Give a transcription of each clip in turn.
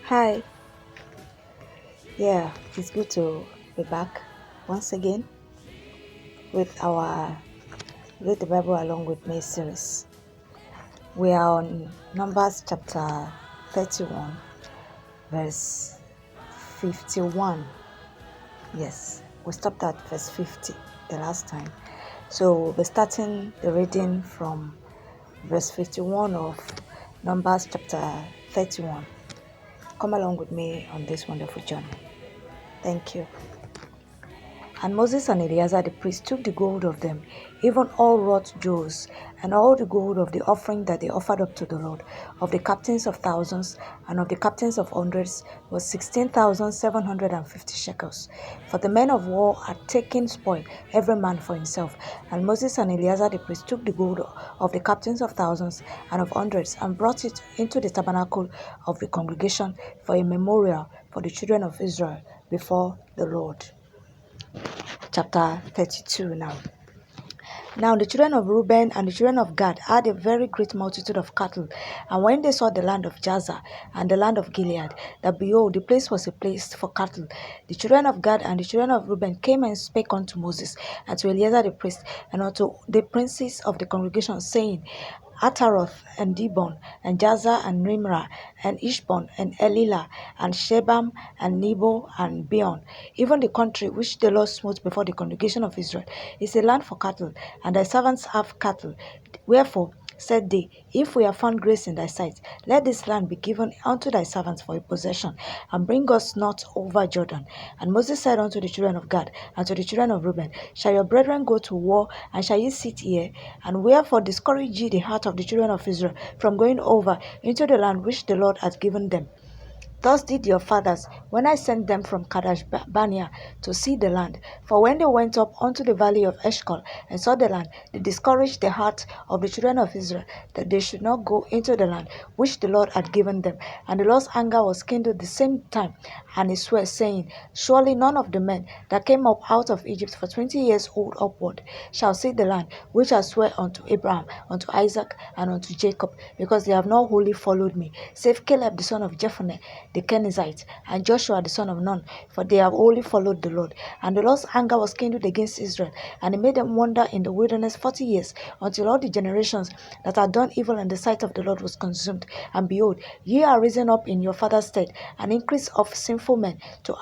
Hi, yeah, it's good to be back once again with our Read the Bible Along with Me series. We are on Numbers chapter 31, verse 51. Yes, we stopped at verse 50 the last time. So we'll be starting the reading from verse 51 of Numbers chapter 31. Come along with me on this wonderful journey. Thank you. And Moses and Eleazar the priest took the gold of them, even all wrought jewels, and all the gold of the offering that they offered up to the Lord, of the captains of thousands and of the captains of hundreds, was 16,750 shekels. For the men of war had taken spoil, every man for himself. And Moses and Eleazar the priest took the gold of the captains of thousands and of hundreds, and brought it into the tabernacle of the congregation for a memorial for the children of Israel before the Lord. Chapter 32 now. Now the children of Reuben and the children of Gad had a very great multitude of cattle. And when they saw the land of Jazer and the land of Gilead, that behold, the place was a place for cattle, the children of Gad and the children of Reuben came and spake unto Moses and to Eleazar the priest and unto the princes of the congregation, saying, Ataroth and Dibon and Jazer and Nimrah and Ishbon and Elilah and Shebam and Nebo and Beon, even the country which the Lord smote before the congregation of Israel, is a land for cattle, and thy servants have cattle. Wherefore said they, If we have found grace in thy sight, let this land be given unto thy servants for a possession, and bring us not over Jordan. And Moses said unto the children of Gad and to the children of Reuben, Shall your brethren go to war, and shall ye sit here? And wherefore discourage ye the heart of the children of Israel from going over into the land which the Lord hath given them? Thus did your fathers, when I sent them from Kadesh Barnea to see the land. For when they went up unto the valley of Eshcol and saw the land, they discouraged the heart of the children of Israel, that they should not go into the land which the Lord had given them. And the Lord's anger was kindled the same time, and he swore, saying, Surely none of the men that came up out of Egypt for 20 years old upward shall see the land which I swear unto Abraham, unto Isaac, and unto Jacob, because they have not wholly followed me, save Caleb the son of Jephunneh the Kenizzite, and Joshua the son of Nun, for they have wholly followed the Lord. And the Lord's anger was kindled against Israel, and he made them wander in the wilderness 40 years, until all the generations that had done evil in the sight of the Lord was consumed. And behold, ye are risen up in your father's stead, an increase of sinful men, to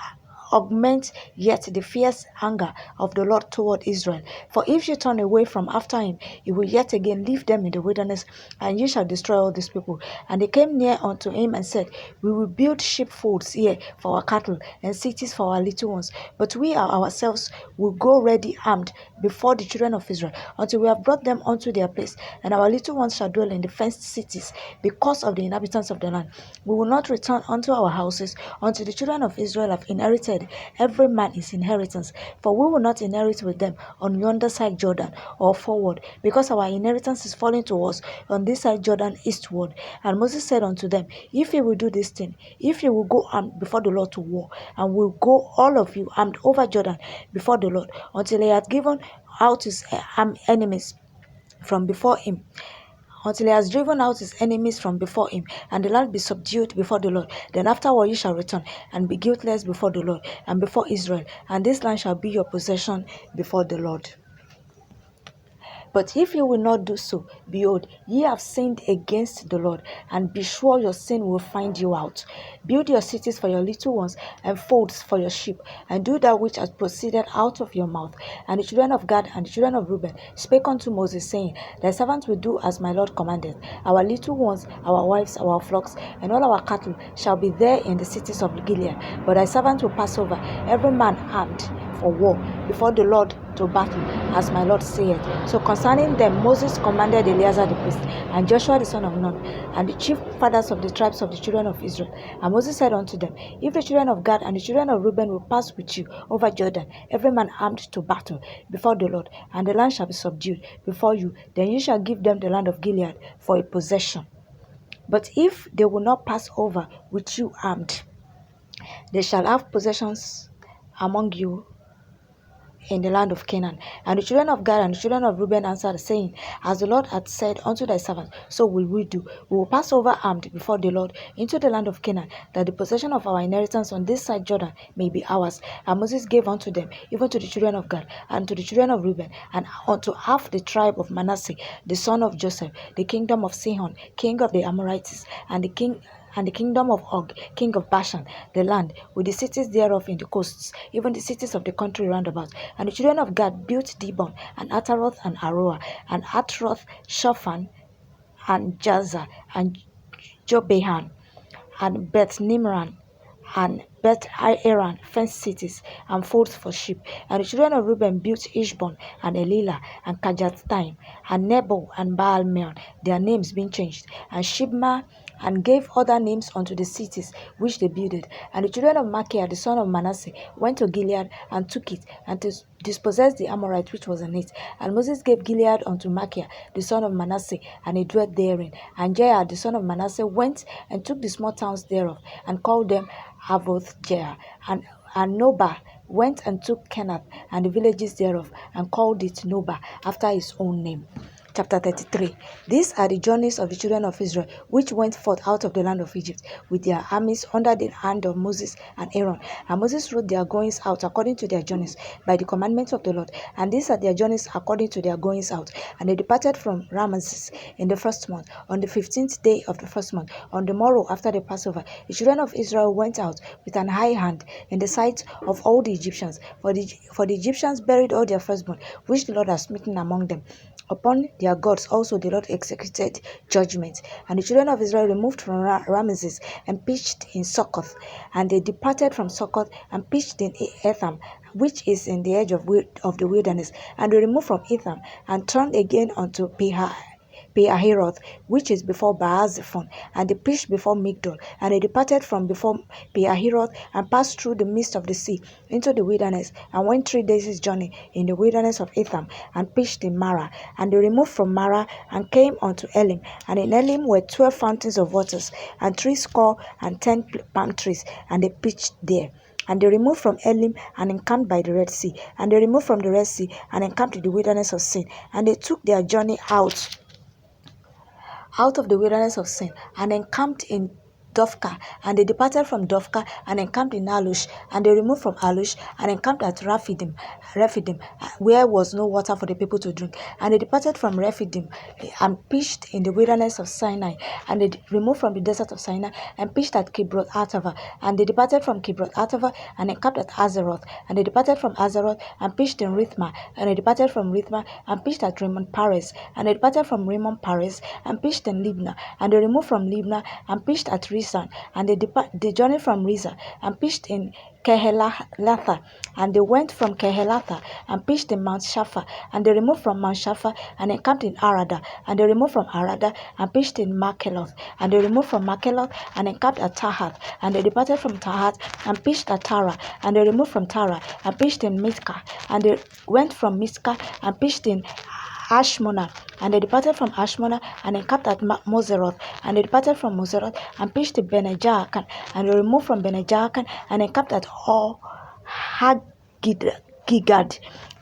augment yet the fierce anger of the Lord toward Israel. For if you turn away from after him, he will yet again leave them in the wilderness, and ye shall destroy all these people. And they came near unto him and said, We will build sheepfolds here for our cattle, and cities for our little ones. But we ourselves will go ready armed before the children of Israel, until we have brought them unto their place, and our little ones shall dwell in the fenced cities, because of the inhabitants of the land. We will not return unto our houses, until the children of Israel have inherited every man his inheritance. For we will not inherit with them on yonder side Jordan, or forward, because our inheritance is falling to us on this side Jordan eastward. And Moses said unto them, If ye will do this thing, if ye will go armed before the Lord to war, and will go all of you armed over Jordan before the Lord, until he hath given out his enemies from before him, until he has driven out his enemies from before him, and the land be subdued before the Lord. Then afterward ye shall return, and be guiltless before the Lord, and before Israel, and this land shall be your possession before the Lord. But if you will not do so, behold, ye have sinned against the Lord, and be sure your sin will find you out. Build your cities for your little ones, and folds for your sheep, and do that which has proceeded out of your mouth. And the children of Gad and the children of Reuben spake unto Moses, saying, Thy servants will do as my Lord commanded. Our little ones, our wives, our flocks, and all our cattle shall be there in the cities of Gilead. But thy servants will pass over, every man armed for war, before the Lord to battle, as my Lord saith. So concerning them Moses commanded Eleazar the priest, and Joshua the son of Nun, and the chief fathers of the tribes of the children of Israel. And Moses said unto them, If the children of Gad and the children of Reuben will pass with you over Jordan, every man armed to battle before the Lord, and the land shall be subdued before you, then you shall give them the land of Gilead for a possession. But if they will not pass over with you armed, they shall have possessions among you in the land of Canaan. And the children of Gad and the children of Reuben answered, saying, As the Lord hath said unto thy servant, so will we do. We will pass over armed before the Lord into the land of Canaan, that the possession of our inheritance on this side Jordan may be ours. And Moses gave unto them, even to the children of Gad, and to the children of Reuben, and unto half the tribe of Manasseh, the son of Joseph, the kingdom of Sihon, king of the Amorites, and the kingdom of Og, king of Bashan, the land, with the cities thereof in the coasts, even the cities of the country round about. And the children of Gad built Dibon, and Ataroth, and Aroah, and Atroth, Shophan, and Jazer, and Jobehan, and Beth Nimran, and Beth Aaron, fenced cities, and folds for sheep. And the children of Reuben built Ishbon, and Elilah, and Kajathaim, and Nebo, and Baal-meon, their names being changed, and Shibma, and gave other names unto the cities which they builded. And the children of Machir, the son of Manasseh, went to Gilead, and took it, and dispossessed the Amorite which was in it. And Moses gave Gilead unto Machir, the son of Manasseh, and he dwelt therein. And Jair, the son of Manasseh, went and took the small towns thereof, and called them Avoth Jair. And Nobah went and took Kenath, and the villages thereof, and called it Nobah, after his own name. Chapter 33. These are the journeys of the children of Israel, which went forth out of the land of Egypt, with their armies under the hand of Moses and Aaron. And Moses wrote their goings out according to their journeys, by the commandments of the Lord. And these are their journeys according to their goings out. And they departed from Ramesses in the first month, on the 15th day of the first month, on the morrow after the Passover. The children of Israel went out with an high hand in the sight of all the Egyptians, for the Egyptians buried all their firstborn, which the Lord had smitten among them. Upon their gods also the Lord executed judgment. And the children of Israel removed from Ramesses and pitched in Succoth. And they departed from Succoth and pitched in Etham, which is in the edge of the wilderness. And they removed from Etham and turned again unto Pihahiroth, which is before Baal-zephon, and they pitched before Migdol. And they departed from before Pihahiroth and passed through the midst of the sea into the wilderness, and went 3 days' journey in the wilderness of Etham, and pitched in Marah. And they removed from Marah and came unto Elim. And in Elim were 12 fountains of waters, and 70 palm trees, and they pitched there. And they removed from Elim and encamped by the Red Sea. And they removed from the Red Sea and encamped in the wilderness of Sin. And they took their journey out of the wilderness of Sin, and encamped in Dophka. And they departed from Dophka and encamped in Alush. And they removed from Alush and encamped at Rephidim, where was no water for the people to drink. And they departed from Rephidim and pitched in the wilderness of Sinai. And they removed from the desert of Sinai and pitched at Kibroth Hattaavah. And they departed from Kibroth Hattaavah and encamped at Azeroth. And they departed from Azeroth and pitched in Rithmah. And they departed from Rithmah and pitched at Rimmon Pares. And they departed from Rimmon Pares and pitched in Libnah. And they removed from Libnah and pitched at Risan. And they journeyed from Risa and pitched in Kehelatha. And they went from Kehelatha and pitched in Mount Shapha. And they removed from Mount Shapha and encamped in Arada. And they removed from Arada and pitched in Makeloth. And they removed from Makeloth and encamped at Tahath. And they departed from Tahath and pitched at Tara. And they removed from Tara and pitched in Mizkah. And they went from Mizkah and pitched in Ashmona. And they departed from Ashmona and encamped at Moseroth. And they departed from Moseroth and pitched in Bene-Jaakan. And they removed from Bene-Jaakan and encamped at Hagidgad.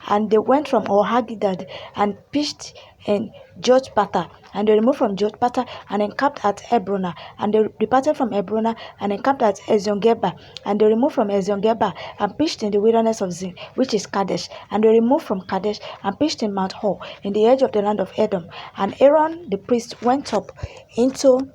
And they went from Hagidgad and pitched in Jotbatha. And they removed from Jotbatha and encamped at Hebrona. And they departed from Hebrona and encamped at Ezion-Geber. And they removed from Ezion-Geber and pitched in the wilderness of Zin, which is Kadesh. And they removed from Kadesh and pitched in Mount Hor, in the edge of the land of Edom. And Aaron the priest went up into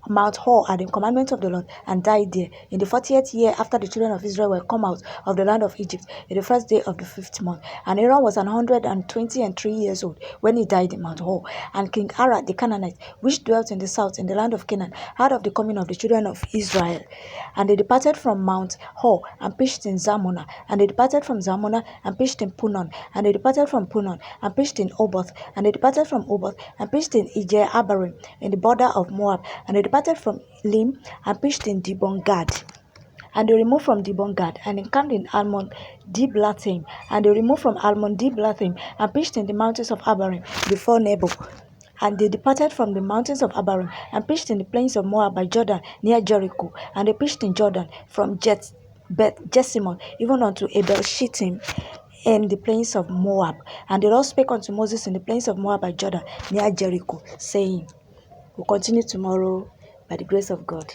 Mount Hor at the commandment of the Lord, and died there in the 40th year after the children of Israel were come out of the land of Egypt, in the first day of the 5th month. And Aaron was 123 years old when he died in Mount Hor. And King Arad the Canaanite, which dwelt in the south in the land of Canaan, heard of the coming of the children of Israel. And they departed from Mount Hor and pitched in Zamonah. And they departed from Zamonah and pitched in Punon. And they departed from Punon and pitched in Oboth. And they departed from Oboth and pitched in Ije-Abarim, in the border of Moab. And they departed from Lim and pitched in Dibon-Gad. And they removed from Dibon-Gad and encamped in Almon-Diblathim. And they removed from Almon-Diblathim and pitched in the mountains of Abarim before Nebo. And they departed from the mountains of Abarim and pitched in the plains of Moab by Jordan near Jericho. And they pitched in Jordan from Beth Jesimon even unto Abel Shittim in the plains of Moab. And the Lord spake unto Moses in the plains of Moab by Jordan, near Jericho, saying, we'll continue tomorrow by the grace of God.